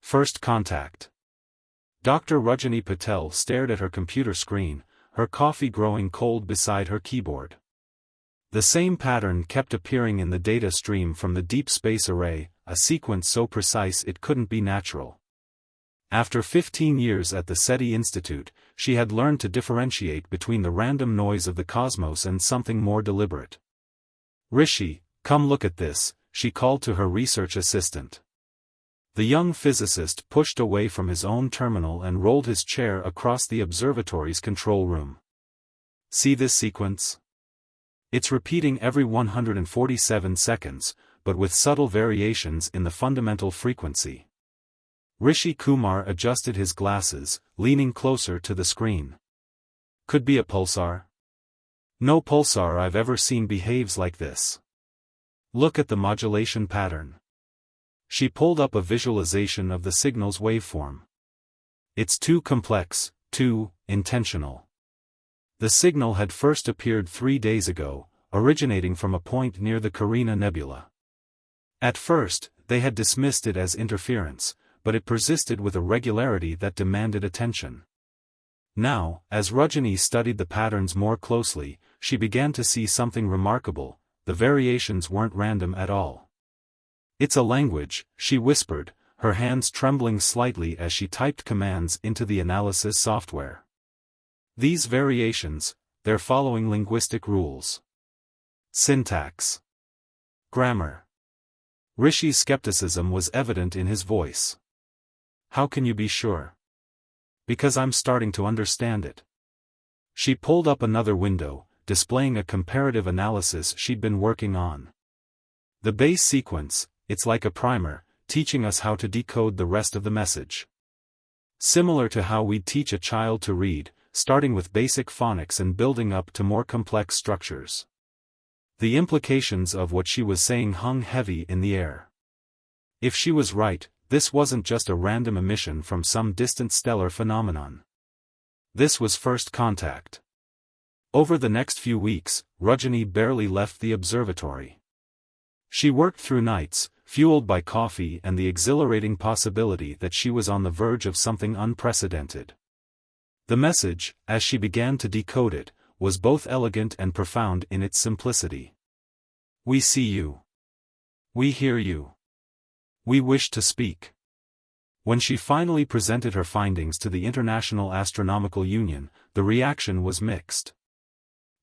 First contact. Dr. Rajani Patel stared at her computer screen, her coffee growing cold beside her keyboard. The same pattern kept appearing in the data stream from the Deep Space Array, a sequence so precise it couldn't be natural. After 15 years at the SETI Institute, she had learned to differentiate between the random noise of the cosmos and something more deliberate. "Rishi, come look at this," she called to her research assistant. The young physicist pushed away from his own terminal and rolled his chair across the observatory's control room. "See this sequence? It's repeating every 147 seconds, but with subtle variations in the fundamental frequency." Rishi Kumar adjusted his glasses, leaning closer to the screen. "Could be a pulsar. No pulsar I've ever seen behaves like this. Look at the modulation pattern." She pulled up a visualization of the signal's waveform. "It's too complex, too intentional." The signal had first appeared 3 days ago, originating from a point near the Carina Nebula. At first, they had dismissed it as interference, but it persisted with a regularity that demanded attention. Now, as Rajani studied the patterns more closely, she began to see something remarkable: the variations weren't random at all. "It's a language," she whispered, her hands trembling slightly as she typed commands into the analysis software. "These variations, they're following linguistic rules. Syntax. Grammar." Rishi's skepticism was evident in his voice. "How can you be sure?" "Because I'm starting to understand it." She pulled up another window, displaying a comparative analysis she'd been working on. "The base sequence, it's like a primer, teaching us how to decode the rest of the message. Similar to how we'd teach a child to read, starting with basic phonics and building up to more complex structures." The implications of what she was saying hung heavy in the air. If she was right, this wasn't just a random emission from some distant stellar phenomenon. This was first contact. Over the next few weeks, Rajani barely left the observatory. She worked through nights, fueled by coffee and the exhilarating possibility that she was on the verge of something unprecedented. The message, as she began to decode it, was both elegant and profound in its simplicity. "We see you. We hear you. We wish to speak." When she finally presented her findings to the International Astronomical Union, the reaction was mixed.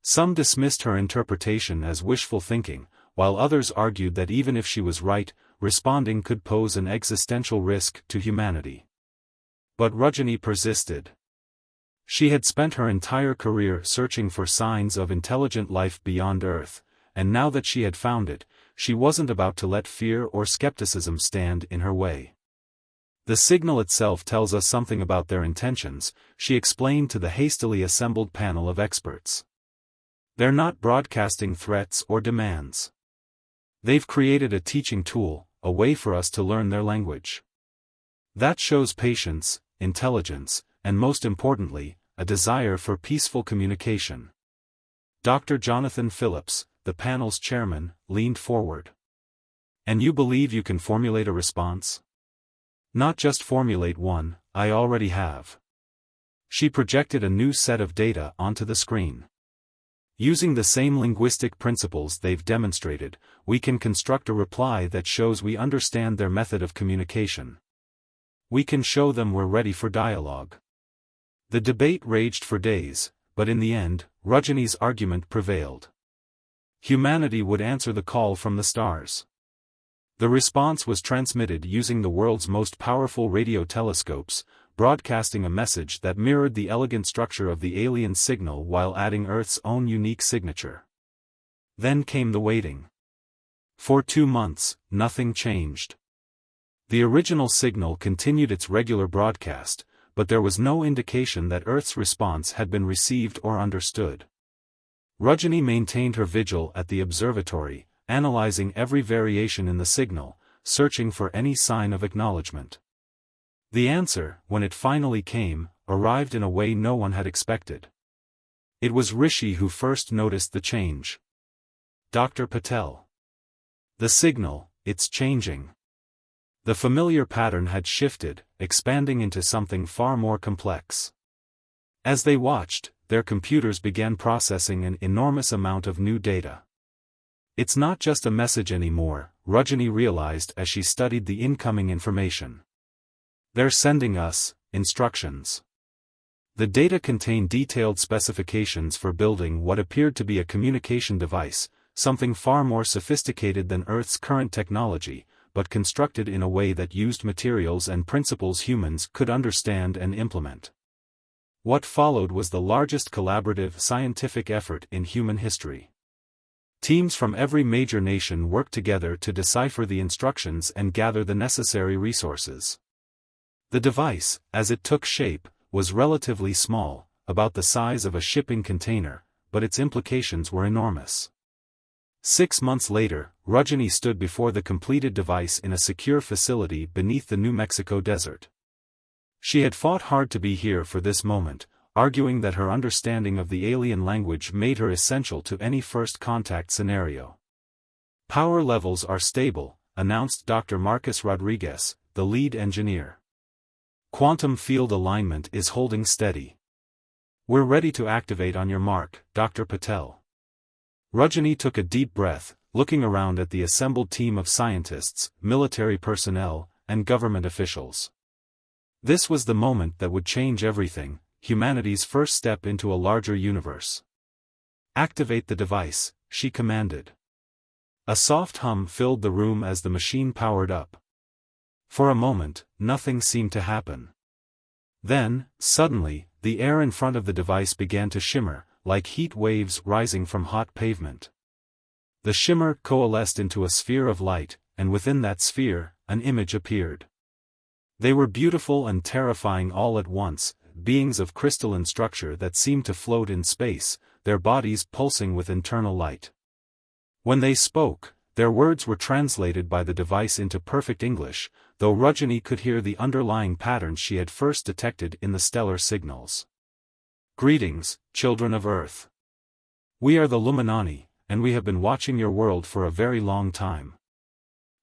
Some dismissed her interpretation as wishful thinking, while others argued that even if she was right, responding could pose an existential risk to humanity. But Rajani persisted. She had spent her entire career searching for signs of intelligent life beyond Earth, and now that she had found it, she wasn't about to let fear or skepticism stand in her way. "The signal itself tells us something about their intentions," she explained to the hastily assembled panel of experts. "They're not broadcasting threats or demands. They've created a teaching tool, a way for us to learn their language. That shows patience, intelligence, and most importantly, a desire for peaceful communication." Dr. Jonathan Phillips, the panel's chairman, leaned forward. "And you believe you can formulate a response?" "Not just formulate one, I already have." She projected a new set of data onto the screen. "Using the same linguistic principles they've demonstrated, we can construct a reply that shows we understand their method of communication. We can show them we're ready for dialogue." The debate raged for days, but in the end, Rajani's argument prevailed. Humanity would answer the call from the stars. The response was transmitted using the world's most powerful radio telescopes, broadcasting a message that mirrored the elegant structure of the alien signal while adding Earth's own unique signature. Then came the waiting. For 2 months, nothing changed. The original signal continued its regular broadcast, but there was no indication that Earth's response had been received or understood. Rajani maintained her vigil at the observatory, analyzing every variation in the signal, searching for any sign of acknowledgement. The answer, when it finally came, arrived in a way no one had expected. It was Rishi who first noticed the change. "Dr. Patel. The signal, it's changing. The familiar pattern had shifted, expanding into something far more complex. As they watched, their computers began processing an enormous amount of new data. It's not just a message anymore, Rajani realized as she studied the incoming information. They're sending us instructions. The data contained detailed specifications for building what appeared to be a communication device, something far more sophisticated than Earth's current technology, but constructed in a way that used materials and principles humans could understand and implement. What followed was the largest collaborative scientific effort in human history. Teams from every major nation worked together to decipher the instructions and gather the necessary resources. The device, as it took shape, was relatively small, about the size of a shipping container, but its implications were enormous. 6 months later, Rajani stood before the completed device in a secure facility beneath the New Mexico desert. She had fought hard to be here for this moment, arguing that her understanding of the alien language made her essential to any first contact scenario. "Power levels are stable," announced Dr. Marcus Rodriguez, the lead engineer. "Quantum field alignment is holding steady. We're ready to activate on your mark, Dr. Patel." Rajani took a deep breath, looking around at the assembled team of scientists, military personnel, and government officials. This was the moment that would change everything, humanity's first step into a larger universe. "Activate the device," she commanded. A soft hum filled the room as the machine powered up. For a moment, nothing seemed to happen. Then, suddenly, the air in front of the device began to shimmer, like heat waves rising from hot pavement. The shimmer coalesced into a sphere of light, and within that sphere, an image appeared. They were beautiful and terrifying all at once, beings of crystalline structure that seemed to float in space, their bodies pulsing with internal light. When they spoke, their words were translated by the device into perfect English, though Rajani could hear the underlying patterns she had first detected in the stellar signals. "Greetings, children of Earth. We are the Luminani, and we have been watching your world for a very long time."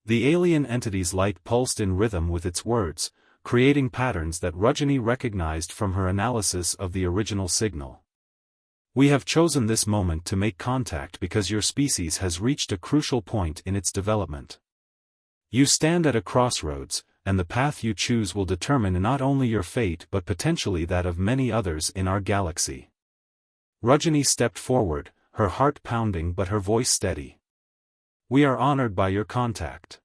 The alien entity's light pulsed in rhythm with its words, creating patterns that Rajani recognized from her analysis of the original signal. "We have chosen this moment to make contact because your species has reached a crucial point in its development. You stand at a crossroads, and the path you choose will determine not only your fate but potentially that of many others in our galaxy." Rajani stepped forward, her heart pounding but her voice steady. "We are honored by your contact.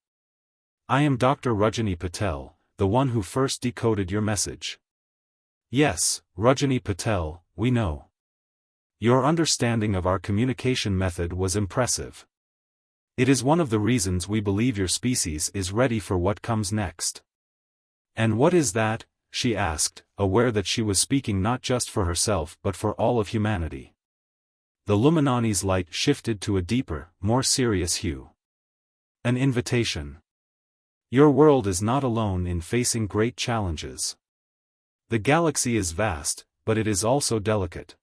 I am Dr. Rajani Patel, the one who first decoded your message." "Yes, Rajani Patel, we know. Your understanding of our communication method was impressive. It is one of the reasons we believe your species is ready for what comes next." "And what is that?" she asked, aware that she was speaking not just for herself but for all of humanity. The Luminani's light shifted to a deeper, more serious hue. "An invitation. Your world is not alone in facing great challenges. The galaxy is vast, but it is also delicate.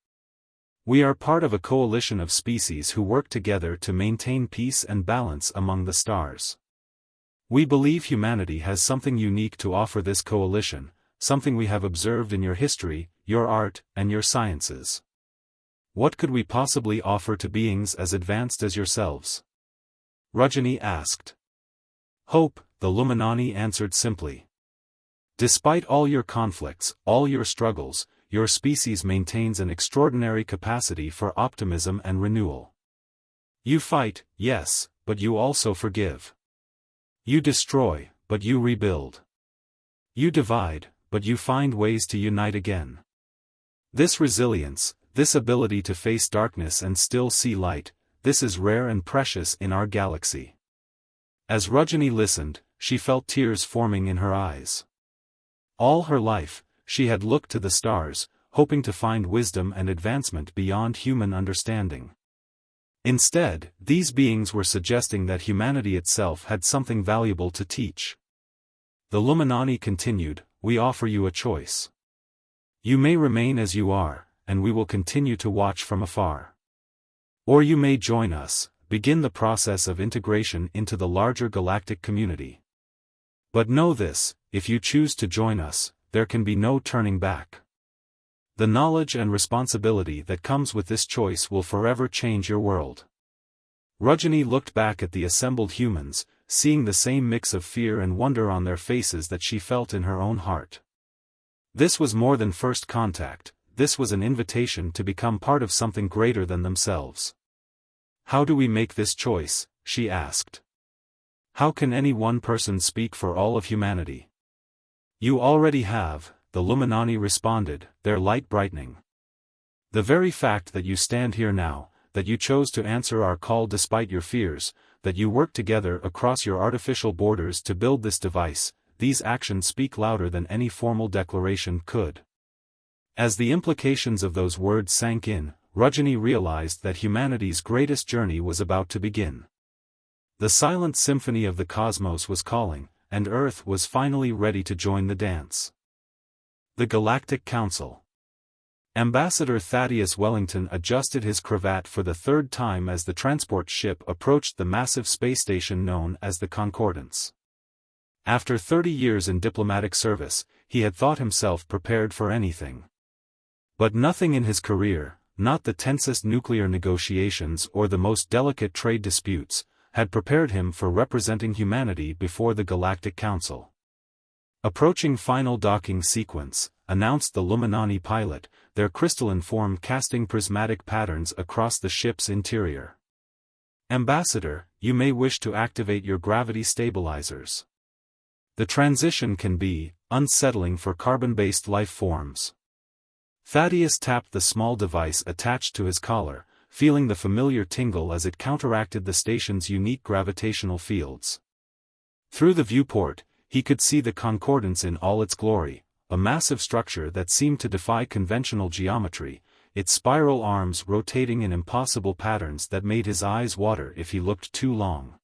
We are part of a coalition of species who work together to maintain peace and balance among the stars. We believe humanity has something unique to offer this coalition, something we have observed in your history, your art, and your sciences. What could we possibly offer to beings as advanced as yourselves?" Rajani asked. "Hope," the Luminani answered simply. "Despite all your conflicts, all your struggles, your species maintains an extraordinary capacity for optimism and renewal. You fight, yes, but you also forgive. You destroy, but you rebuild. You divide, but you find ways to unite again. This resilience, this ability to face darkness and still see light, this is rare and precious in our galaxy." As Rajani listened, she felt tears forming in her eyes. All her life, she had looked to the stars, hoping to find wisdom and advancement beyond human understanding. Instead, these beings were suggesting that humanity itself had something valuable to teach. The Luminani continued, "We offer you a choice. You may remain as you are, and we will continue to watch from afar. Or you may join us, begin the process of integration into the larger galactic community. But know this, if you choose to join us, there can be no turning back. The knowledge and responsibility that comes with this choice will forever change your world. Rajani looked back at the assembled humans, seeing the same mix of fear and wonder on their faces that she felt in her own heart. This was more than first contact, this was an invitation to become part of something greater than themselves. How do we make this choice? She asked. How can any one person speak for all of humanity? You already have, the Luminani responded, their light brightening. The very fact that you stand here now, that you chose to answer our call despite your fears, that you work together across your artificial borders to build this device, these actions speak louder than any formal declaration could. As the implications of those words sank in, Rajani realized that humanity's greatest journey was about to begin. The silent symphony of the cosmos was calling, and Earth was finally ready to join the dance. The Galactic Council. Ambassador Thaddeus Wellington adjusted his cravat for the third time as the transport ship approached the massive space station known as the Concordance. After 30 years in diplomatic service, he had thought himself prepared for anything. But nothing in his career, not the tensest nuclear negotiations or the most delicate trade disputes, had prepared him for representing humanity before the Galactic Council. Approaching final docking sequence, announced the Luminani pilot, their crystalline form casting prismatic patterns across the ship's interior. Ambassador, you may wish to activate your gravity stabilizers. The transition can be unsettling for carbon-based life forms. Thaddeus tapped the small device attached to his collar, feeling the familiar tingle as it counteracted the station's unique gravitational fields. Through the viewport, he could see the Concordance in all its glory, a massive structure that seemed to defy conventional geometry, its spiral arms rotating in impossible patterns that made his eyes water if he looked too long.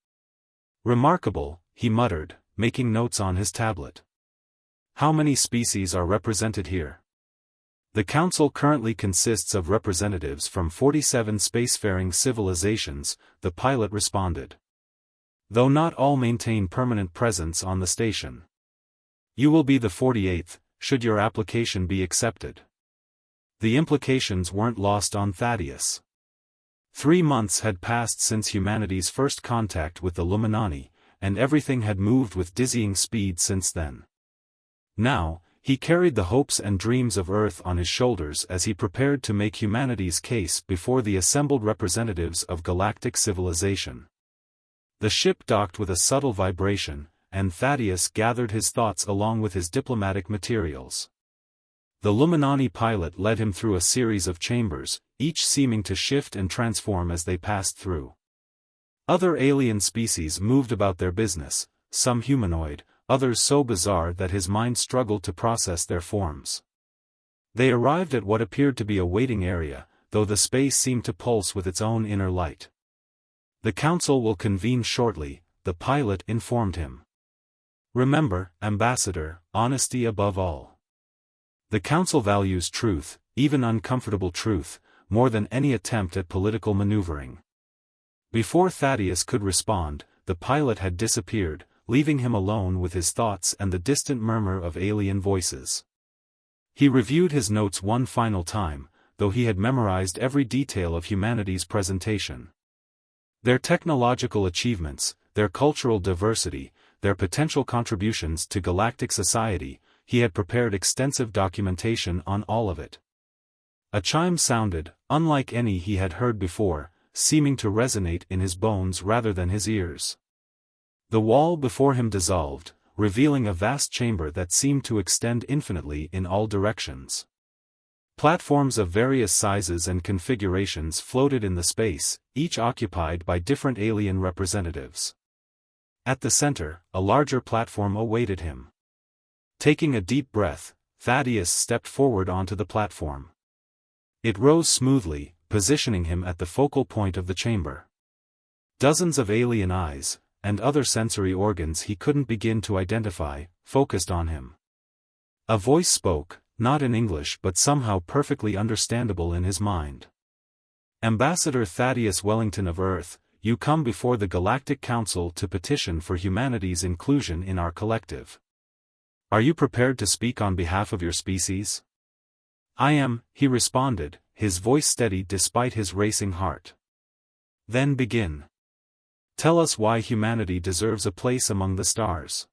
Remarkable, he muttered, making notes on his tablet. How many species are represented here? The Council currently consists of representatives from 47 spacefaring civilizations, the pilot responded. Though not all maintain permanent presence on the station. You will be the 48th, should your application be accepted. The implications weren't lost on Thaddeus. 3 months had passed since humanity's first contact with the Luminani, and everything had moved with dizzying speed since then. Now, he carried the hopes and dreams of Earth on his shoulders as he prepared to make humanity's case before the assembled representatives of galactic civilization. The ship docked with a subtle vibration, and Thaddeus gathered his thoughts along with his diplomatic materials. The Luminani pilot led him through a series of chambers, each seeming to shift and transform as they passed through. Other alien species moved about their business, some humanoid, others so bizarre that his mind struggled to process their forms. They arrived at what appeared to be a waiting area, though the space seemed to pulse with its own inner light. The Council will convene shortly, the pilot informed him. Remember, Ambassador, honesty above all. The Council values truth, even uncomfortable truth, more than any attempt at political maneuvering. Before Thaddeus could respond, the pilot had disappeared, leaving him alone with his thoughts and the distant murmur of alien voices. He reviewed his notes one final time, though he had memorized every detail of humanity's presentation. Their technological achievements, their cultural diversity, their potential contributions to galactic society, he had prepared extensive documentation on all of it. A chime sounded, unlike any he had heard before, seeming to resonate in his bones rather than his ears. The wall before him dissolved, revealing a vast chamber that seemed to extend infinitely in all directions. Platforms of various sizes and configurations floated in the space, each occupied by different alien representatives. At the center, a larger platform awaited him. Taking a deep breath, Thaddeus stepped forward onto the platform. It rose smoothly, positioning him at the focal point of the chamber. Dozens of alien eyes, and other sensory organs he couldn't begin to identify, focused on him. A voice spoke, not in English but somehow perfectly understandable in his mind. Ambassador Thaddeus Wellington of Earth, you come before the Galactic Council to petition for humanity's inclusion in our collective. Are you prepared to speak on behalf of your species? I am, he responded, his voice steady despite his racing heart. Then begin. Tell us why humanity deserves a place among the stars.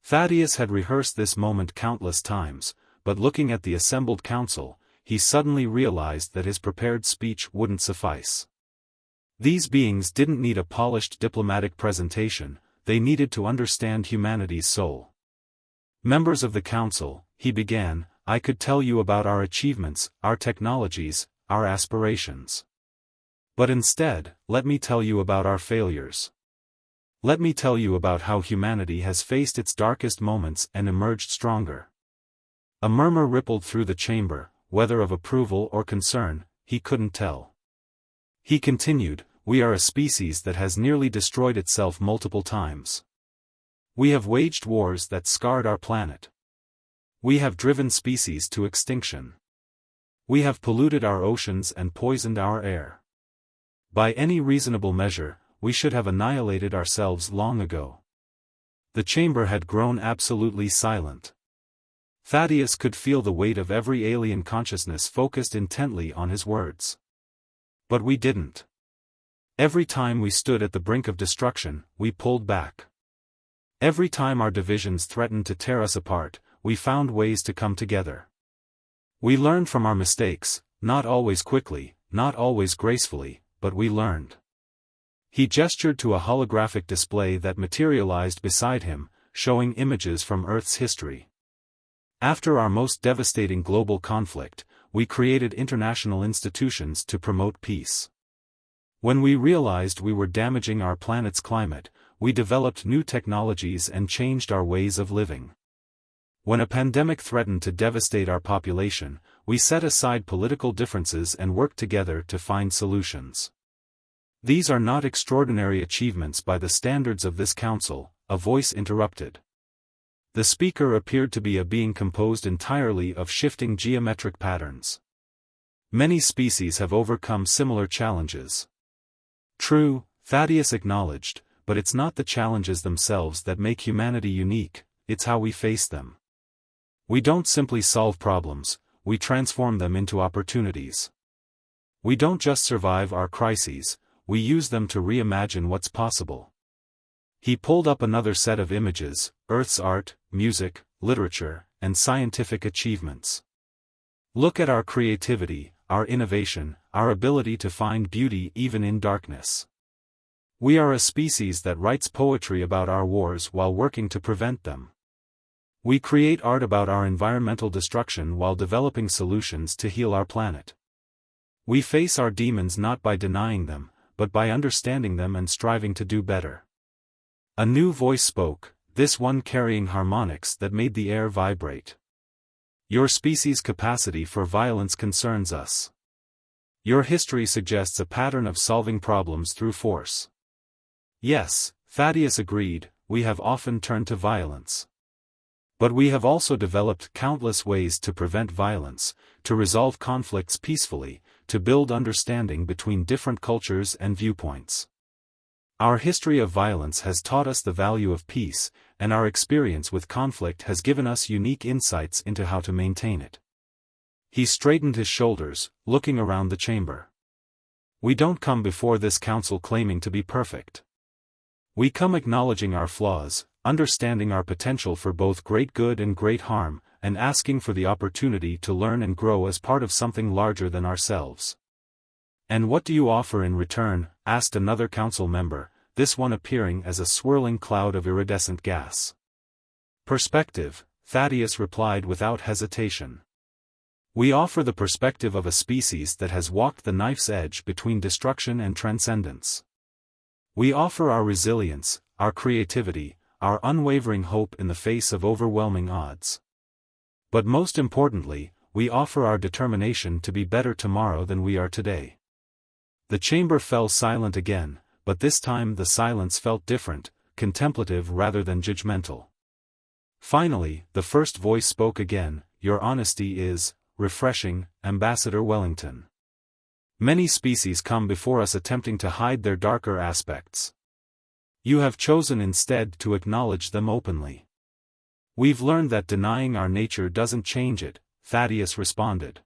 Thaddeus had rehearsed this moment countless times, but looking at the assembled council, he suddenly realized that his prepared speech wouldn't suffice. These beings didn't need a polished diplomatic presentation, they needed to understand humanity's soul. Members of the council, he began, I could tell you about our achievements, our technologies, our aspirations. But instead, let me tell you about our failures. Let me tell you about how humanity has faced its darkest moments and emerged stronger. A murmur rippled through the chamber, whether of approval or concern, he couldn't tell. He continued, we are a species that has nearly destroyed itself multiple times. We have waged wars that scarred our planet. We have driven species to extinction. We have polluted our oceans and poisoned our air. By any reasonable measure, we should have annihilated ourselves long ago. The chamber had grown absolutely silent. Thaddeus could feel the weight of every alien consciousness focused intently on his words. But we didn't. Every time we stood at the brink of destruction, we pulled back. Every time our divisions threatened to tear us apart, we found ways to come together. We learned from our mistakes, not always quickly, not always gracefully, but we learned. He gestured to a holographic display that materialized beside him, showing images from Earth's history. After our most devastating global conflict, we created international institutions to promote peace. When we realized we were damaging our planet's climate, we developed new technologies and changed our ways of living. When a pandemic threatened to devastate our population, we set aside political differences and worked together to find solutions. These are not extraordinary achievements by the standards of this council, a voice interrupted. The speaker appeared to be a being composed entirely of shifting geometric patterns. Many species have overcome similar challenges. True, Thaddeus acknowledged, but it's not the challenges themselves that make humanity unique, it's how we face them. We don't simply solve problems, we transform them into opportunities. We don't just survive our crises, we use them to reimagine what's possible. He pulled up another set of images, Earth's art, music, literature, and scientific achievements. Look at our creativity, our innovation, our ability to find beauty even in darkness. We are a species that writes poetry about our wars while working to prevent them. We create art about our environmental destruction while developing solutions to heal our planet. We face our demons not by denying them, but by understanding them and striving to do better. A new voice spoke, this one carrying harmonics that made the air vibrate. Your species' capacity for violence concerns us. Your history suggests a pattern of solving problems through force. Yes, Thaddeus agreed, we have often turned to violence. But we have also developed countless ways to prevent violence, to resolve conflicts peacefully, to build understanding between different cultures and viewpoints. Our history of violence has taught us the value of peace, and our experience with conflict has given us unique insights into how to maintain it. He straightened his shoulders, looking around the chamber. We don't come before this council claiming to be perfect. We come acknowledging our flaws, understanding our potential for both great good and great harm, and asking for the opportunity to learn and grow as part of something larger than ourselves. And what do you offer in return? Asked another council member, this one appearing as a swirling cloud of iridescent gas. Perspective, Thaddeus replied without hesitation. We offer the perspective of a species that has walked the knife's edge between destruction and transcendence. We offer our resilience, our creativity, our unwavering hope in the face of overwhelming odds. But most importantly, we offer our determination to be better tomorrow than we are today. The chamber fell silent again, but this time the silence felt different, contemplative rather than judgmental. Finally, the first voice spoke again, your honesty is refreshing, Ambassador Wellington. Many species come before us attempting to hide their darker aspects. You have chosen instead to acknowledge them openly. We've learned that denying our nature doesn't change it, Thaddeus responded.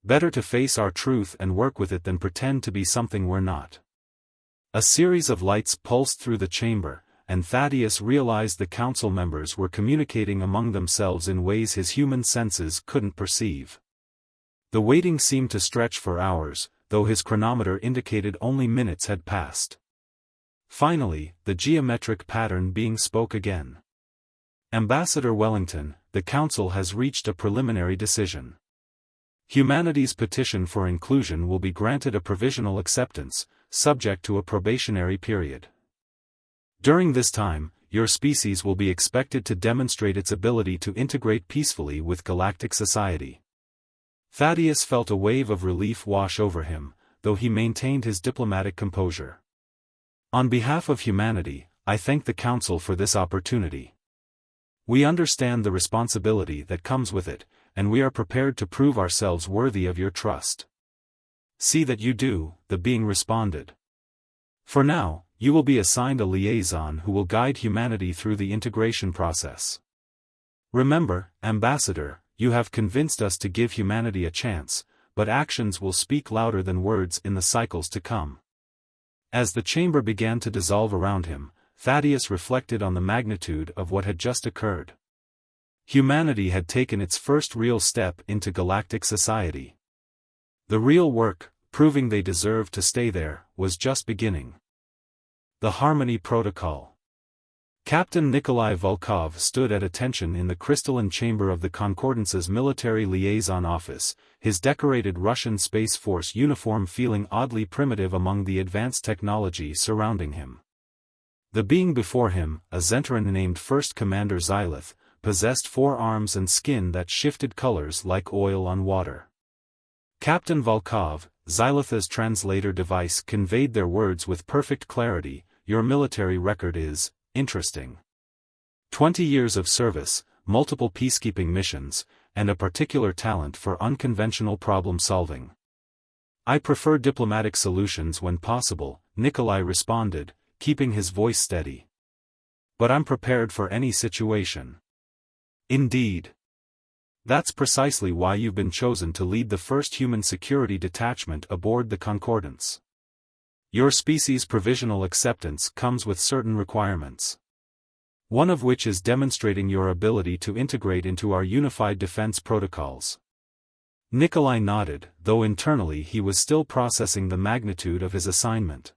Better to face our truth and work with it than pretend to be something we're not. A series of lights pulsed through the chamber, and Thaddeus realized the council members were communicating among themselves in ways his human senses couldn't perceive. The waiting seemed to stretch for hours, though his chronometer indicated only minutes had passed. Finally, the geometric pattern being spoke again. Ambassador Wellington, the Council has reached a preliminary decision. Humanity's petition for inclusion will be granted a provisional acceptance, subject to a probationary period. During this time, your species will be expected to demonstrate its ability to integrate peacefully with galactic society. Thaddeus felt a wave of relief wash over him, though he maintained his diplomatic composure. On behalf of humanity, I thank the Council for this opportunity. We understand the responsibility that comes with it, and we are prepared to prove ourselves worthy of your trust. See that you do, the being responded. For now, you will be assigned a liaison who will guide humanity through the integration process. Remember, Ambassador, you have convinced us to give humanity a chance, but actions will speak louder than words in the cycles to come. As the chamber began to dissolve around him, Thaddeus reflected on the magnitude of what had just occurred. Humanity had taken its first real step into galactic society. The real work, proving they deserved to stay there, was just beginning. The Harmony Protocol. Captain Nikolai Volkov stood at attention in the crystalline chamber of the Concordance's military liaison office, his decorated Russian Space Force uniform feeling oddly primitive among the advanced technology surrounding him. The being before him, a Zentaran named First Commander Xylith, possessed 4 arms and skin that shifted colors like oil on water. Captain Volkov, Xylith's translator device conveyed their words with perfect clarity. Your military record is interesting. 20 years of service, multiple peacekeeping missions, and a particular talent for unconventional problem-solving. I prefer diplomatic solutions when possible, Nikolai responded, keeping his voice steady. But I'm prepared for any situation. Indeed. That's precisely why you've been chosen to lead the first human security detachment aboard the Concordance. Your species' provisional acceptance comes with certain requirements. One of which is demonstrating your ability to integrate into our unified defense protocols. Nikolai nodded, though internally he was still processing the magnitude of his assignment.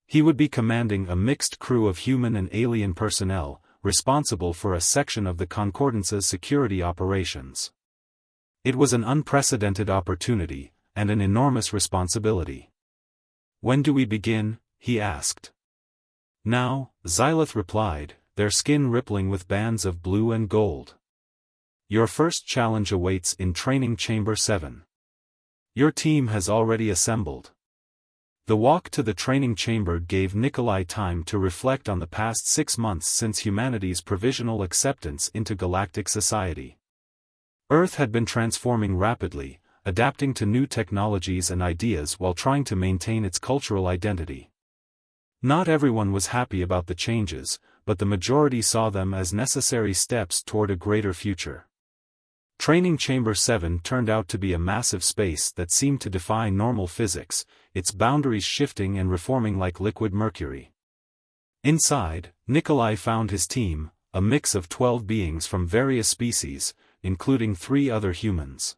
He would be commanding a mixed crew of human and alien personnel, responsible for a section of the Concordance's security operations. It was an unprecedented opportunity, and an enormous responsibility. When do we begin? He asked. Now, Xylith replied, their skin rippling with bands of blue and gold. Your first challenge awaits in Training Chamber 7. Your team has already assembled. The walk to the training chamber gave Nikolai time to reflect on the past 6 months since humanity's provisional acceptance into galactic society. Earth had been transforming rapidly, adapting to new technologies and ideas while trying to maintain its cultural identity. Not everyone was happy about the changes, but the majority saw them as necessary steps toward a greater future. Training Chamber 7 turned out to be a massive space that seemed to defy normal physics, its boundaries shifting and reforming like liquid mercury. Inside, Nikolai found his team, a mix of 12 beings from various species, including 3 other humans.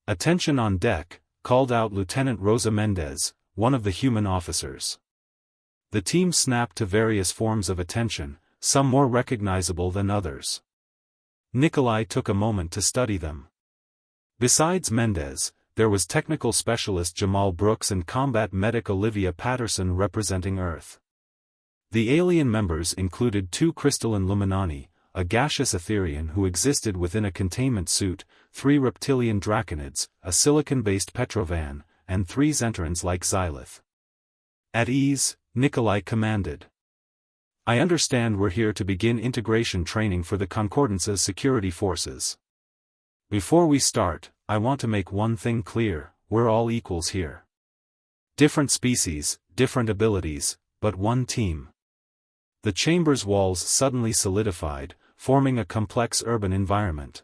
Attention on deck, called out Lieutenant Rosa Mendez, one of the human officers. The team snapped to various forms of attention, some more recognizable than others. Nikolai took a moment to study them. Besides Mendez, there was technical specialist Jamal Brooks and combat medic Olivia Patterson representing Earth. The alien members included 2 crystalline Luminani, a gaseous Etherian who existed within a containment suit, 3 reptilian Draconids, a silicon-based Petrovan, and 3 Zentarans like Xylith. At ease, Nikolai commanded. I understand we're here to begin integration training for the Concordance's security forces. Before we start, I want to make one thing clear, we're all equals here. Different species, different abilities, but one team. The chamber's walls suddenly solidified, forming a complex urban environment.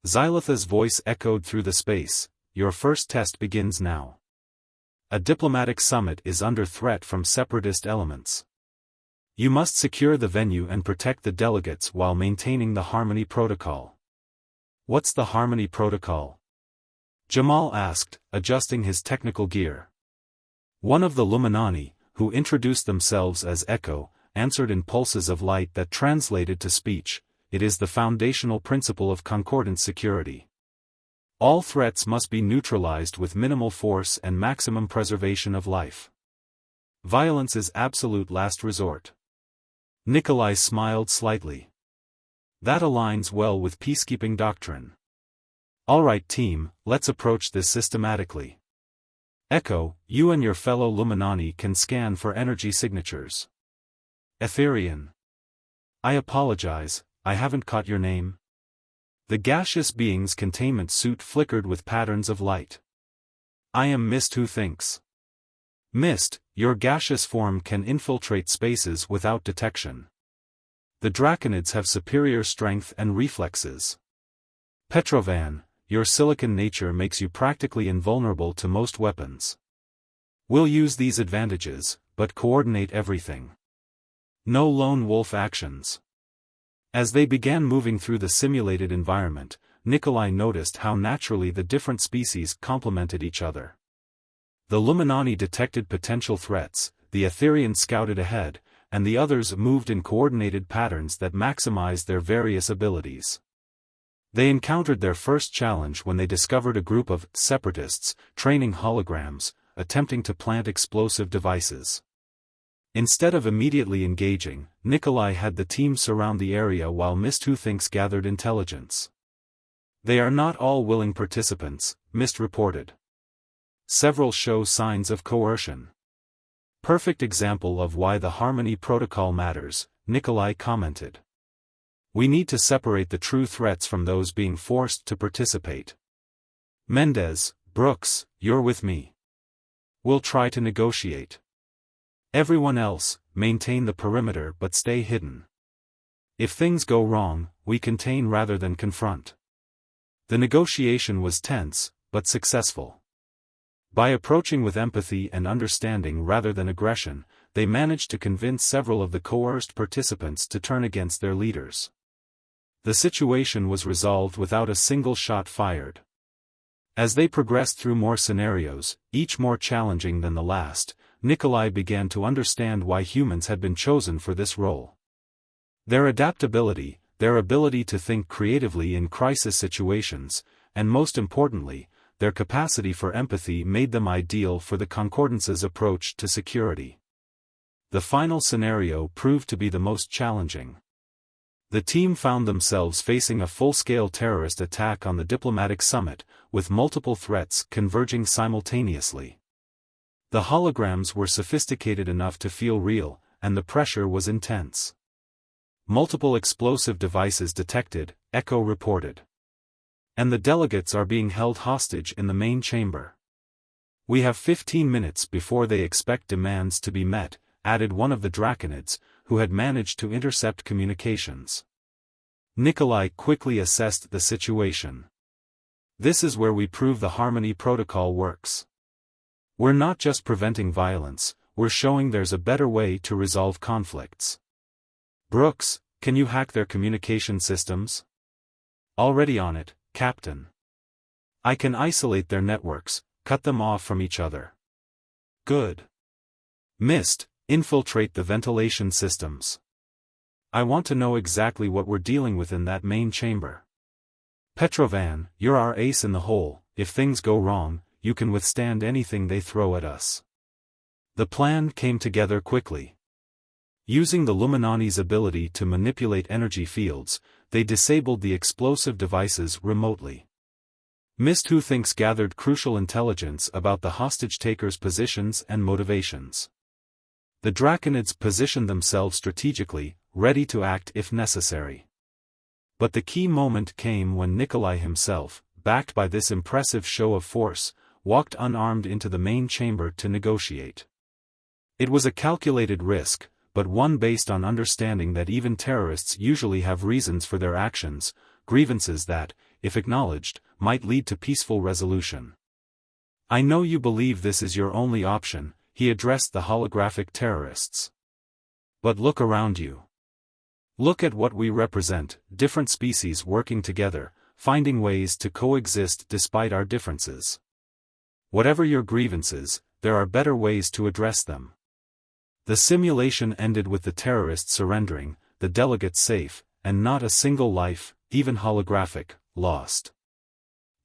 Xylatha's voice echoed through the space, "Your first test begins now. A diplomatic summit is under threat from separatist elements. You must secure the venue and protect the delegates while maintaining the Harmony Protocol." "What's the Harmony Protocol?" Jamal asked, adjusting his technical gear. One of the Luminani, who introduced themselves as Echo, answered in pulses of light that translated to speech. "It is the foundational principle of concordant security. All threats must be neutralized with minimal force and maximum preservation of life. Violence is absolute last resort." Nikolai smiled slightly. "That aligns well with peacekeeping doctrine. All right team, let's approach this systematically. Echo, you and your fellow Luminani can scan for energy signatures. Etherian. I apologize, I haven't caught your name." The gaseous being's containment suit flickered with patterns of light. "I am Mist who thinks." "Mist, your gaseous form can infiltrate spaces without detection. The Draconids have superior strength and reflexes. Petrovan, your silicon nature makes you practically invulnerable to most weapons. We'll use these advantages, but coordinate everything. No lone wolf actions." As they began moving through the simulated environment, Nikolai noticed how naturally the different species complemented each other. The Luminani detected potential threats, the Etherians scouted ahead, and the others moved in coordinated patterns that maximized their various abilities. They encountered their first challenge when they discovered a group of separatists training holograms, attempting to plant explosive devices. Instead of immediately engaging, Nikolai had the team surround the area while Mist who thinks gathered intelligence. "They are not all willing participants," Mist reported. "Several show signs of coercion." "Perfect example of why the Harmony Protocol matters," Nikolai commented. "We need to separate the true threats from those being forced to participate. Mendez, Brooks, you're with me. We'll try to negotiate. Everyone else, maintain the perimeter but stay hidden. If things go wrong, we contain rather than confront." The negotiation was tense, but successful. By approaching with empathy and understanding rather than aggression, they managed to convince several of the coerced participants to turn against their leaders. The situation was resolved without a single shot fired. As they progressed through more scenarios, each more challenging than the last, Nikolai began to understand why humans had been chosen for this role. Their adaptability, their ability to think creatively in crisis situations, and most importantly, their capacity for empathy made them ideal for the Concordance's approach to security. The final scenario proved to be the most challenging. The team found themselves facing a full-scale terrorist attack on the diplomatic summit, with multiple threats converging simultaneously. The holograms were sophisticated enough to feel real, and the pressure was intense. "Multiple explosive devices detected," Echo reported. "And the delegates are being held hostage in the main chamber. We have 15 minutes before they expect demands to be met," added one of the Draconids, who had managed to intercept communications. Nikolai quickly assessed the situation. "This is where we prove the Harmony Protocol works. We're not just preventing violence, we're showing there's a better way to resolve conflicts. Brooks, can you hack their communication systems?" "Already on it, Captain. I can isolate their networks, cut them off from each other." "Good. Mist, infiltrate the ventilation systems. I want to know exactly what we're dealing with in that main chamber. Petrovan, you're our ace in the hole. If things go wrong, you can withstand anything they throw at us." The plan came together quickly. Using the Luminani's ability to manipulate energy fields, they disabled the explosive devices remotely. Mist who thinks gathered crucial intelligence about the hostage-takers' positions and motivations. The Draconids positioned themselves strategically, ready to act if necessary. But the key moment came when Nikolai himself, backed by this impressive show of force, walked unarmed into the main chamber to negotiate. It was a calculated risk, but one based on understanding that even terrorists usually have reasons for their actions, grievances that, if acknowledged, might lead to peaceful resolution. "I know you believe this is your only option," he addressed the holographic terrorists. "But look around you. Look at what we represent, different species working together, finding ways to coexist despite our differences. Whatever your grievances, there are better ways to address them." The simulation ended with the terrorists surrendering, the delegates safe, and not a single life, even holographic, lost.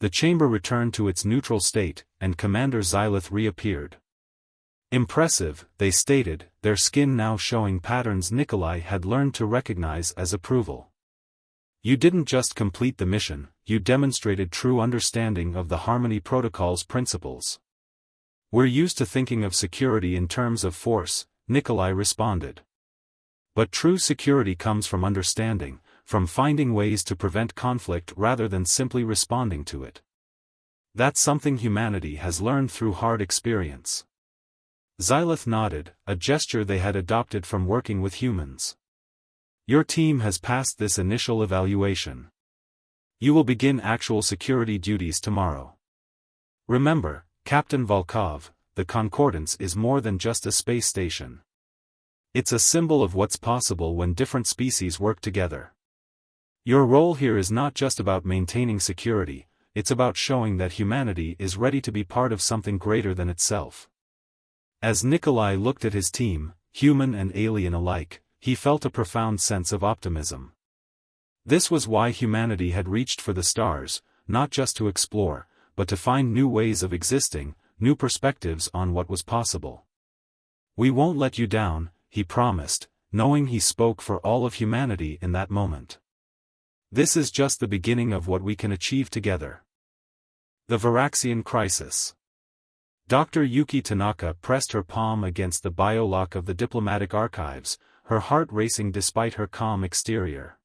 The chamber returned to its neutral state, and Commander Xylith reappeared. Impressive, they stated, their skin now showing patterns Nikolai had learned to recognize as approval. "You didn't just complete the mission, you demonstrated true understanding of the Harmony Protocol's principles." "We're used to thinking of security in terms of force," Nikolai responded. "But true security comes from understanding, from finding ways to prevent conflict rather than simply responding to it. That's something humanity has learned through hard experience." Xylith nodded, a gesture they had adopted from working with humans. "Your team has passed this initial evaluation. You will begin actual security duties tomorrow. Remember, Captain Volkov, the Concordance is more than just a space station. It's a symbol of what's possible when different species work together. Your role here is not just about maintaining security, it's about showing that humanity is ready to be part of something greater than itself." As Nikolai looked at his team, human and alien alike, he felt a profound sense of optimism. This was why humanity had reached for the stars, not just to explore, but to find new ways of existing, new perspectives on what was possible. "We won't let you down," he promised, knowing he spoke for all of humanity in that moment. "This is just the beginning of what we can achieve together." The Varaxian Crisis. Dr. Yuki Tanaka pressed her palm against the biolock of the diplomatic archives, her heart racing despite her calm exterior.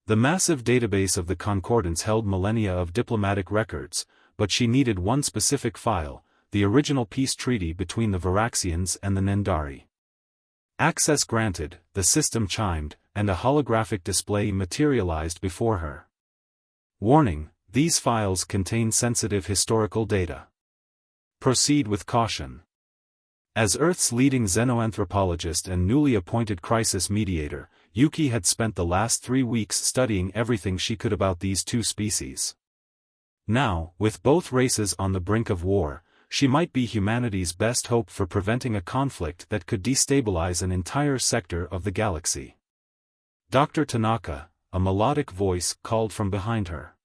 The massive database of the Concordance held millennia of diplomatic records, but she needed one specific file, the original peace treaty between the Varaxians and the Nendari. Access granted, the system chimed, and a holographic display materialized before her. "Warning, these files contain sensitive historical data. Proceed with caution." As Earth's leading xenoanthropologist and newly appointed crisis mediator, Yuki had spent the last 3 weeks studying everything she could about these two species. Now, with both races on the brink of war, she might be humanity's best hope for preventing a conflict that could destabilize an entire sector of the galaxy. "Dr. Tanaka," a melodic voice called from behind her.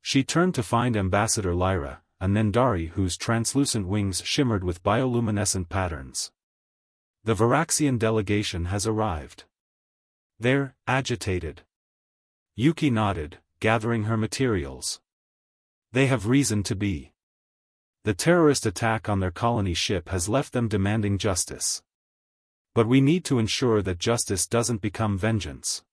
She turned to find Ambassador Lyra, a Nendari whose translucent wings shimmered with bioluminescent patterns. "The Varaxian delegation has arrived. They're agitated." Yuki nodded, gathering her materials. "They have reason to be. The terrorist attack on their colony ship has left them demanding justice. But we need to ensure that justice doesn't become vengeance."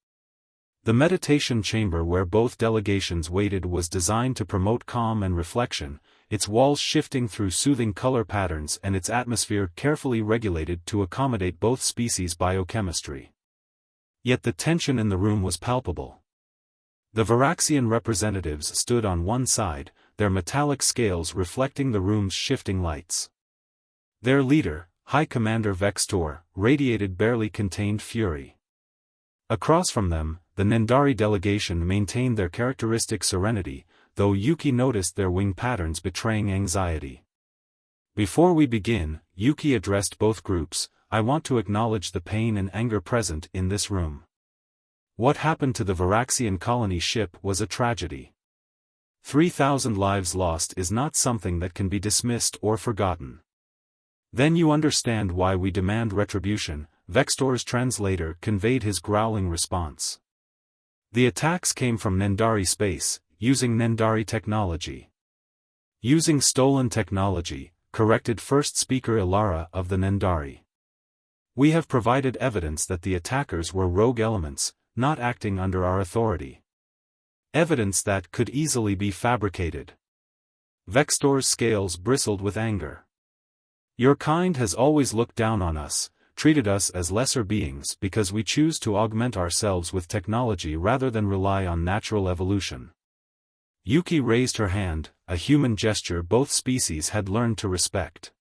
The meditation chamber where both delegations waited was designed to promote calm and reflection, its walls shifting through soothing color patterns and its atmosphere carefully regulated to accommodate both species' biochemistry. Yet the tension in the room was palpable. The Varaxian representatives stood on one side, their metallic scales reflecting the room's shifting lights. Their leader, High Commander Vextor, radiated barely contained fury. Across from them, the Nendari delegation maintained their characteristic serenity, though Yuki noticed their wing patterns betraying anxiety. "Before we begin," Yuki addressed both groups, "I want to acknowledge the pain and anger present in this room. What happened to the Varaxian colony ship was a tragedy. 3,000 lives lost is not something that can be dismissed or forgotten. Then you understand why we demand retribution," Vextor's translator conveyed his growling response. "The attacks came from Nendari space, using Nendari technology." "Using stolen technology," corrected first speaker Ilara of the Nendari. "We have provided evidence that the attackers were rogue elements, not acting under our authority. Evidence that could easily be fabricated." Vextor's scales bristled with anger. Your kind has always looked down on us, treated us as lesser beings because we choose to augment ourselves with technology rather than rely on natural evolution. Yuki raised her hand, a human gesture both species had learned to respect.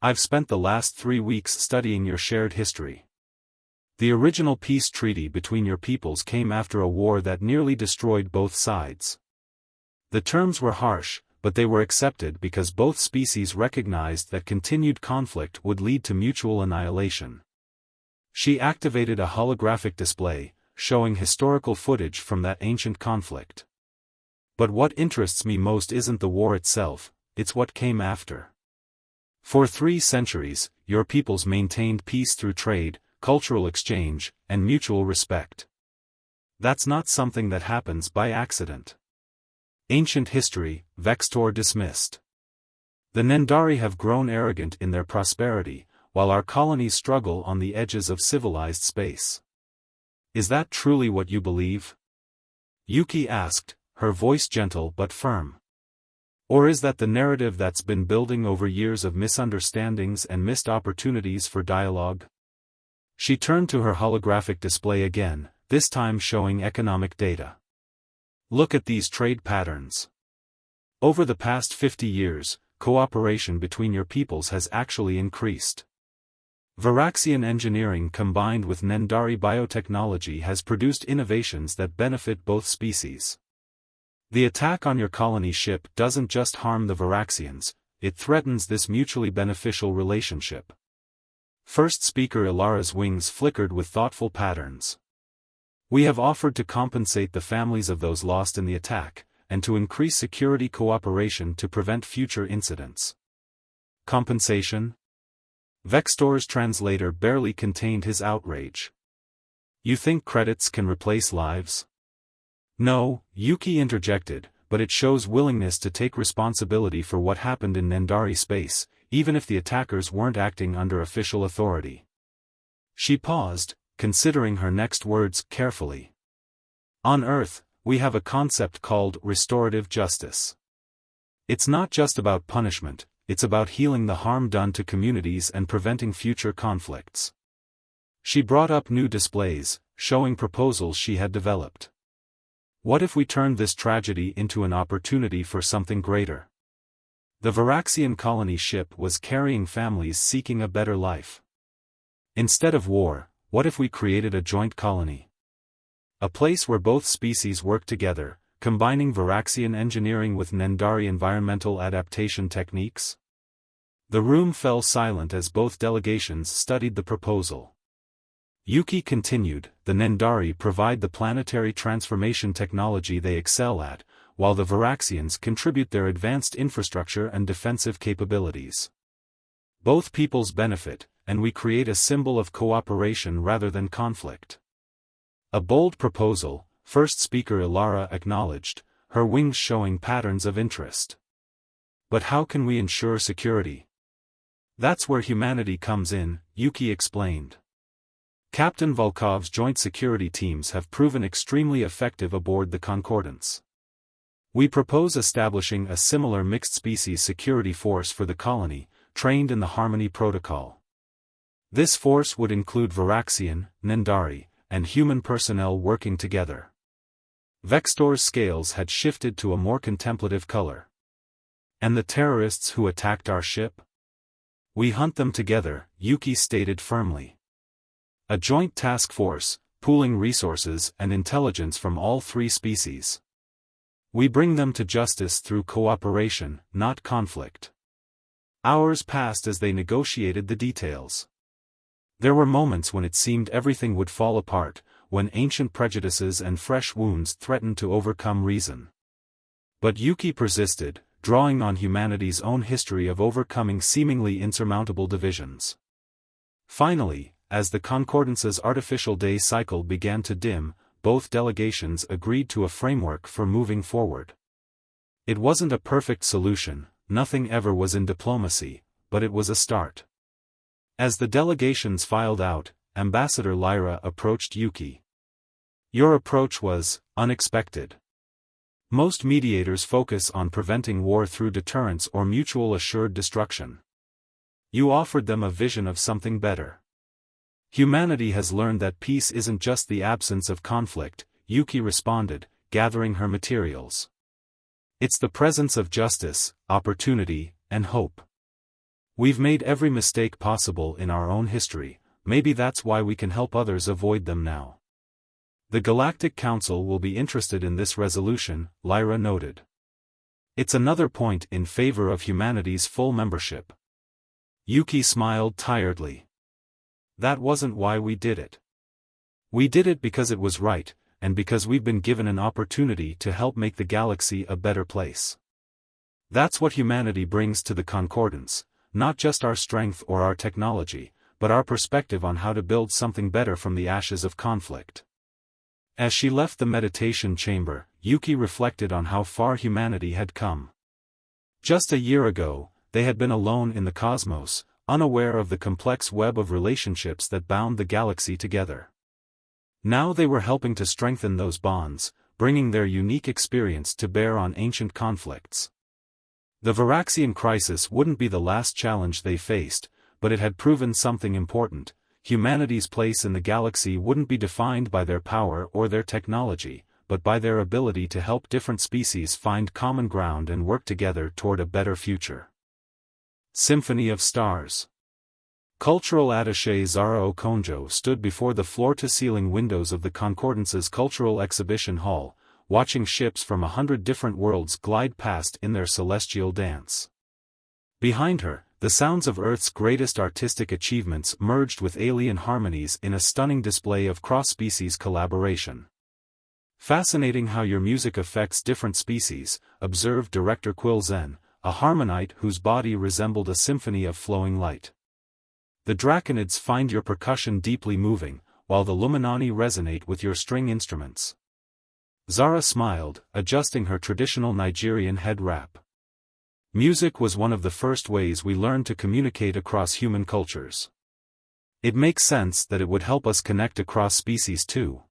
I've spent the last 3 weeks studying your shared history. The original peace treaty between your peoples came after a war that nearly destroyed both sides. The terms were harsh, but they were accepted because both species recognized that continued conflict would lead to mutual annihilation. She activated a holographic display, showing historical footage from that ancient conflict. But what interests me most isn't the war itself, it's what came after. For 3 centuries, your peoples maintained peace through trade, cultural exchange, and mutual respect. That's not something that happens by accident. Ancient history, Vextor dismissed. The Nendari have grown arrogant in their prosperity, while our colonies struggle on the edges of civilized space. Is that truly what you believe? Yuki asked, her voice gentle but firm. Or is that the narrative that's been building over years of misunderstandings and missed opportunities for dialogue? She turned to her holographic display again, this time showing economic data. Look at these trade patterns. Over the past 50 years, cooperation between your peoples has actually increased. Varaxian engineering combined with Nendari biotechnology has produced innovations that benefit both species. The attack on your colony ship doesn't just harm the Varaxians, it threatens this mutually beneficial relationship. First speaker Ilara's wings flickered with thoughtful patterns. We have offered to compensate the families of those lost in the attack, and to increase security cooperation to prevent future incidents. Compensation? Vextor's translator barely contained his outrage. You think credits can replace lives? No, Yuki interjected, but it shows willingness to take responsibility for what happened in Nendari space, even if the attackers weren't acting under official authority. She paused, considering her next words carefully. On Earth, we have a concept called restorative justice. It's not just about punishment, it's about healing the harm done to communities and preventing future conflicts. She brought up new displays, showing proposals she had developed. What if we turned this tragedy into an opportunity for something greater? The Varaxian colony ship was carrying families seeking a better life. Instead of war, what if we created a joint colony? A place where both species work together, combining Varaxian engineering with Nendari environmental adaptation techniques? The room fell silent as both delegations studied the proposal. Yuki continued, the Nendari provide the planetary transformation technology they excel at, while the Varaxians contribute their advanced infrastructure and defensive capabilities. Both peoples benefit, and we create a symbol of cooperation rather than conflict. A bold proposal, first speaker Ilara acknowledged, her wings showing patterns of interest. But how can we ensure security? That's where humanity comes in, Yuki explained. Captain Volkov's joint security teams have proven extremely effective aboard the Concordance. We propose establishing a similar mixed-species security force for the colony, trained in the Harmony Protocol. This force would include Varaxian, Nendari, and human personnel working together. Vextor's scales had shifted to a more contemplative color. And the terrorists who attacked our ship? We hunt them together, Yuki stated firmly. A joint task force, pooling resources and intelligence from all 3 species. We bring them to justice through cooperation, not conflict. Hours passed as they negotiated the details. There were moments when it seemed everything would fall apart, when ancient prejudices and fresh wounds threatened to overcome reason. But Yuki persisted, drawing on humanity's own history of overcoming seemingly insurmountable divisions. Finally, as the Concordance's artificial day cycle began to dim, both delegations agreed to a framework for moving forward. It wasn't a perfect solution, nothing ever was in diplomacy, but it was a start. As the delegations filed out, Ambassador Lyra approached Yuki. Your approach was unexpected. Most mediators focus on preventing war through deterrence or mutual assured destruction. You offered them a vision of something better. Humanity has learned that peace isn't just the absence of conflict, Yuki responded, gathering her materials. It's the presence of justice, opportunity, and hope. We've made every mistake possible in our own history, maybe that's why we can help others avoid them now. The Galactic Council will be interested in this resolution, Lyra noted. It's another point in favor of humanity's full membership. Yuki smiled tiredly. That wasn't why we did it. We did it because it was right, and because we've been given an opportunity to help make the galaxy a better place. That's what humanity brings to the Concordance, not just our strength or our technology, but our perspective on how to build something better from the ashes of conflict. As she left the meditation chamber, Yuki reflected on how far humanity had come. Just a year ago, they had been alone in the cosmos, unaware of the complex web of relationships that bound the galaxy together. Now they were helping to strengthen those bonds, bringing their unique experience to bear on ancient conflicts. The Varaxian crisis wouldn't be the last challenge they faced, but it had proven something important. Humanity's place in the galaxy wouldn't be defined by their power or their technology, but by their ability to help different species find common ground and work together toward a better future. Symphony of Stars. Cultural attaché Zara Okonjo stood before the floor-to-ceiling windows of the Concordance's Cultural Exhibition Hall, watching ships from 100 different worlds glide past in their celestial dance. Behind her, the sounds of Earth's greatest artistic achievements merged with alien harmonies in a stunning display of cross-species collaboration. Fascinating how your music affects different species, observed director Quilzen, a harmonite whose body resembled a symphony of flowing light. The Draconids find your percussion deeply moving, while the Luminani resonate with your string instruments. Zara smiled, adjusting her traditional Nigerian head wrap. Music was one of the first ways we learned to communicate across human cultures. It makes sense that it would help us connect across species too.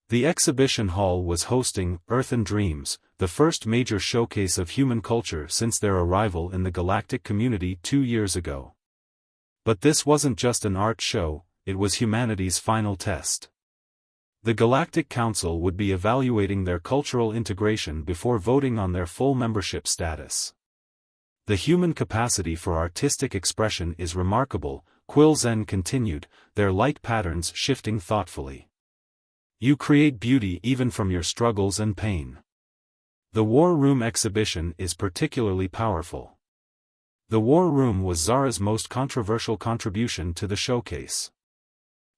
The exhibition hall was hosting Earthen Dreams, the first major showcase of human culture since their arrival in the galactic community 2 years ago. But this wasn't just an art show, it was humanity's final test. The Galactic Council would be evaluating their cultural integration before voting on their full membership status. The human capacity for artistic expression is remarkable, Quilzen continued, their light patterns shifting thoughtfully. You create beauty even from your struggles and pain. The War Room exhibition is particularly powerful. The War Room was Zara's most controversial contribution to the showcase.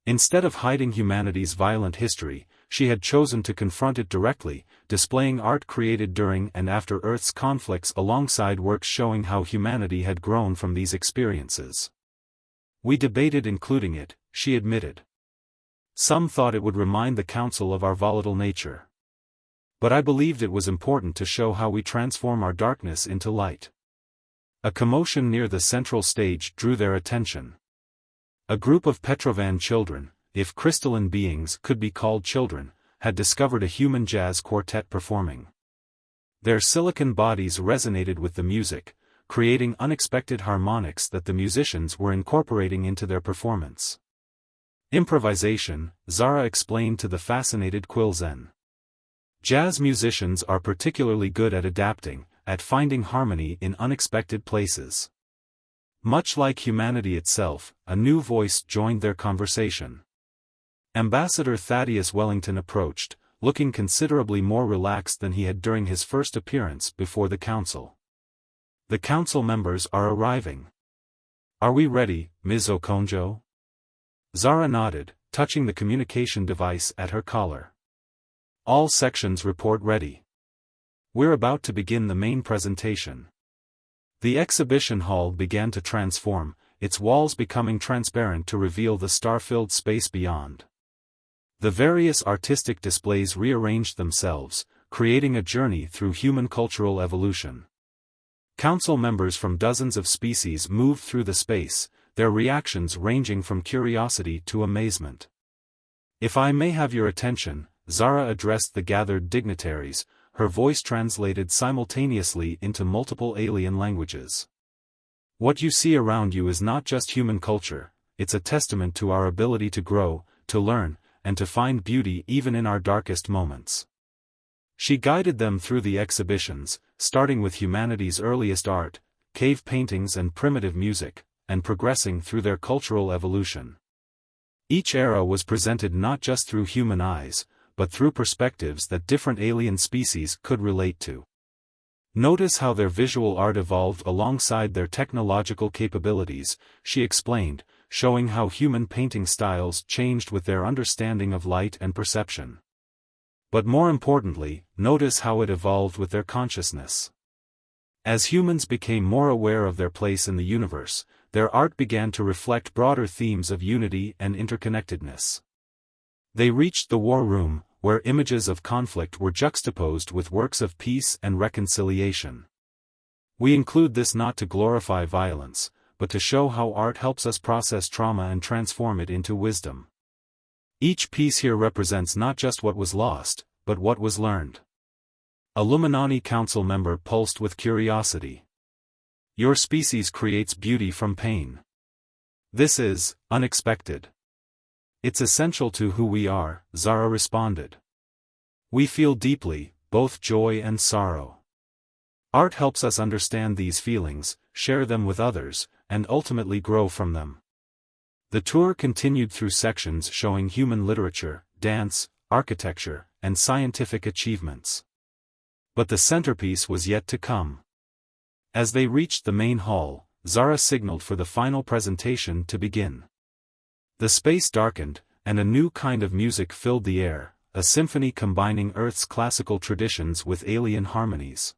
Instead of hiding humanity's violent history, she had chosen to confront it directly, displaying art created during and after Earth's conflicts alongside works showing how humanity had grown from these experiences. We debated including it, she admitted. Some thought it would remind the Council of our volatile nature. But I believed it was important to show how we transform our darkness into light. A commotion near the central stage drew their attention. A group of Petrovan children, if crystalline beings could be called children, had discovered a human jazz quartet performing. Their silicon bodies resonated with the music, creating unexpected harmonics that the musicians were incorporating into their performance. Improvisation, Zara explained to the fascinated Quilzen. Jazz musicians are particularly good at adapting, at finding harmony in unexpected places. Much like humanity itself, a new voice joined their conversation. Ambassador Thaddeus Wellington approached, looking considerably more relaxed than he had during his first appearance before the Council. The Council members are arriving. Are we ready, Ms. Okonjo? Zara nodded, touching the communication device at her collar. All sections report ready. We're about to begin the main presentation. The exhibition hall began to transform, its walls becoming transparent to reveal the star-filled space beyond. The various artistic displays rearranged themselves, creating a journey through human cultural evolution. Council members from dozens of species moved through the space, their reactions ranging from curiosity to amazement. If I may have your attention, Zara addressed the gathered dignitaries, her voice translated simultaneously into multiple alien languages. What you see around you is not just human culture, it's a testament to our ability to grow, to learn, and to find beauty even in our darkest moments. She guided them through the exhibitions, starting with humanity's earliest art, cave paintings and primitive music, and progressing through their cultural evolution. Each era was presented not just through human eyes, but through perspectives that different alien species could relate to. Notice how their visual art evolved alongside their technological capabilities, she explained, showing how human painting styles changed with their understanding of light and perception. But more importantly, notice how it evolved with their consciousness. As humans became more aware of their place in the universe, their art began to reflect broader themes of unity and interconnectedness. They reached the war room, where images of conflict were juxtaposed with works of peace and reconciliation. We include this not to glorify violence, but to show how art helps us process trauma and transform it into wisdom. Each piece here represents not just what was lost, but what was learned. A Illuminati Council member pulsed with curiosity. Your species creates beauty from pain. This is unexpected. It's essential to who we are, Zara responded. We feel deeply, both joy and sorrow. Art helps us understand these feelings, share them with others, and ultimately grow from them. The tour continued through sections showing human literature, dance, architecture, and scientific achievements. But the centerpiece was yet to come. As they reached the main hall, Zara signaled for the final presentation to begin. The space darkened, and a new kind of music filled the air, a symphony combining Earth's classical traditions with alien harmonies.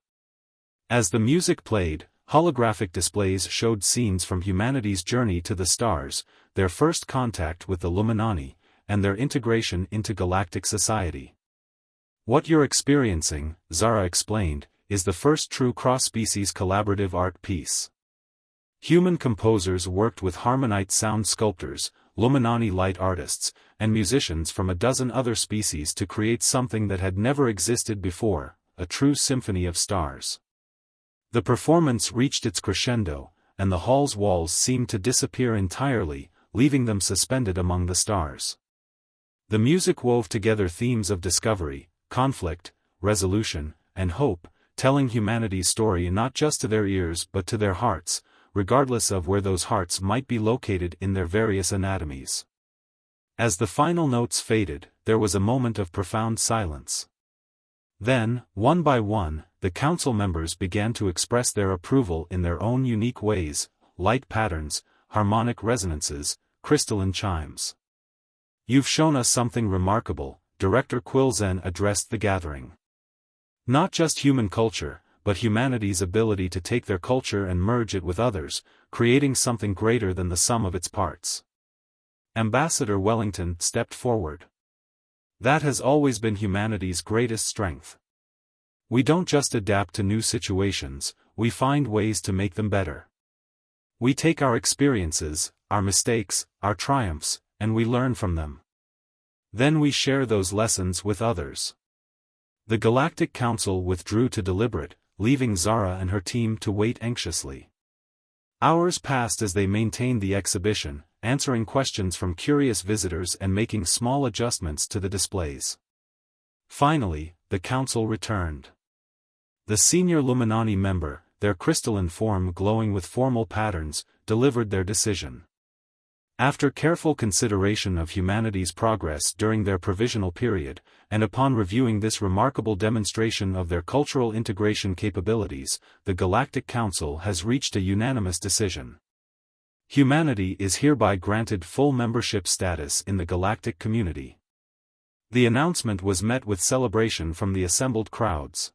As the music played, holographic displays showed scenes from humanity's journey to the stars, their first contact with the Illuminati, and their integration into galactic society. What you're experiencing, Zara explained, is the first true cross-species collaborative art piece. Human composers worked with Harmonite sound sculptors, Illuminati light artists, and musicians from a dozen other species to create something that had never existed before, a true symphony of stars. The performance reached its crescendo, and the hall's walls seemed to disappear entirely, leaving them suspended among the stars. The music wove together themes of discovery, conflict, resolution, and hope, telling humanity's story not just to their ears but to their hearts, regardless of where those hearts might be located in their various anatomies. As the final notes faded, there was a moment of profound silence. Then, one by one, the council members began to express their approval in their own unique ways: light patterns, harmonic resonances, crystalline chimes. You've shown us something remarkable, Director Quilzen addressed the gathering. Not just human culture, but humanity's ability to take their culture and merge it with others, creating something greater than the sum of its parts. Ambassador Wellington stepped forward. That has always been humanity's greatest strength. We don't just adapt to new situations, we find ways to make them better. We take our experiences, our mistakes, our triumphs, and we learn from them. Then we share those lessons with others. The Galactic Council withdrew to deliberate, leaving Zara and her team to wait anxiously. Hours passed as they maintained the exhibition, answering questions from curious visitors and making small adjustments to the displays. Finally, the council returned. The senior Illuminati member, their crystalline form glowing with formal patterns, delivered their decision. After careful consideration of humanity's progress during their provisional period, and upon reviewing this remarkable demonstration of their cultural integration capabilities, the Galactic Council has reached a unanimous decision. Humanity is hereby granted full membership status in the galactic community. The announcement was met with celebration from the assembled crowds.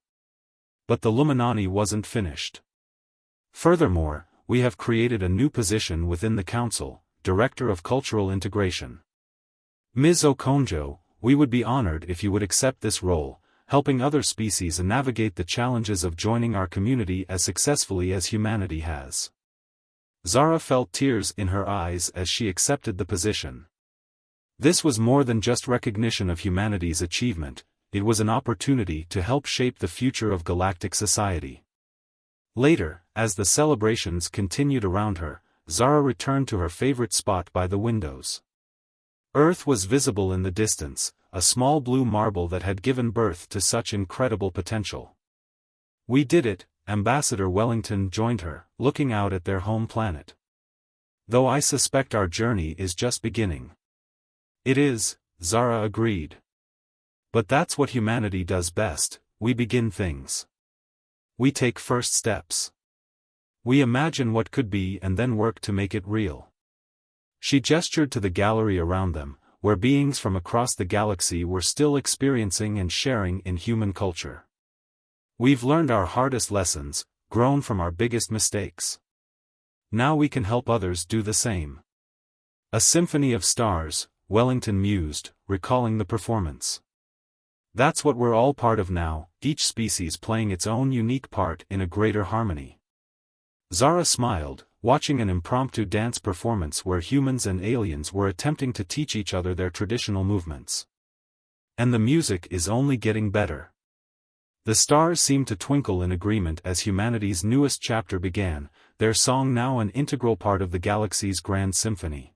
But the Illuminati wasn't finished. Furthermore, we have created a new position within the Council, Director of Cultural Integration. Ms. Okonjo, we would be honored if you would accept this role, helping other species navigate the challenges of joining our community as successfully as humanity has. Zara felt tears in her eyes as she accepted the position. This was more than just recognition of humanity's achievement, it was an opportunity to help shape the future of galactic society. Later, as the celebrations continued around her, Zara returned to her favorite spot by the windows. Earth was visible in the distance, a small blue marble that had given birth to such incredible potential. "We did it," Ambassador Wellington joined her, looking out at their home planet. "Though I suspect our journey is just beginning." "It is," Zara agreed. "But that's what humanity does best, we begin things. We take first steps. We imagine what could be and then work to make it real." She gestured to the gallery around them, where beings from across the galaxy were still experiencing and sharing in human culture. "We've learned our hardest lessons, grown from our biggest mistakes. Now we can help others do the same." "A symphony of stars," Wellington mused, recalling the performance. "That's what we're all part of now, each species playing its own unique part in a greater harmony." Zara smiled, watching an impromptu dance performance where humans and aliens were attempting to teach each other their traditional movements. "And the music is only getting better." The stars seemed to twinkle in agreement as humanity's newest chapter began, their song now an integral part of the galaxy's grand symphony.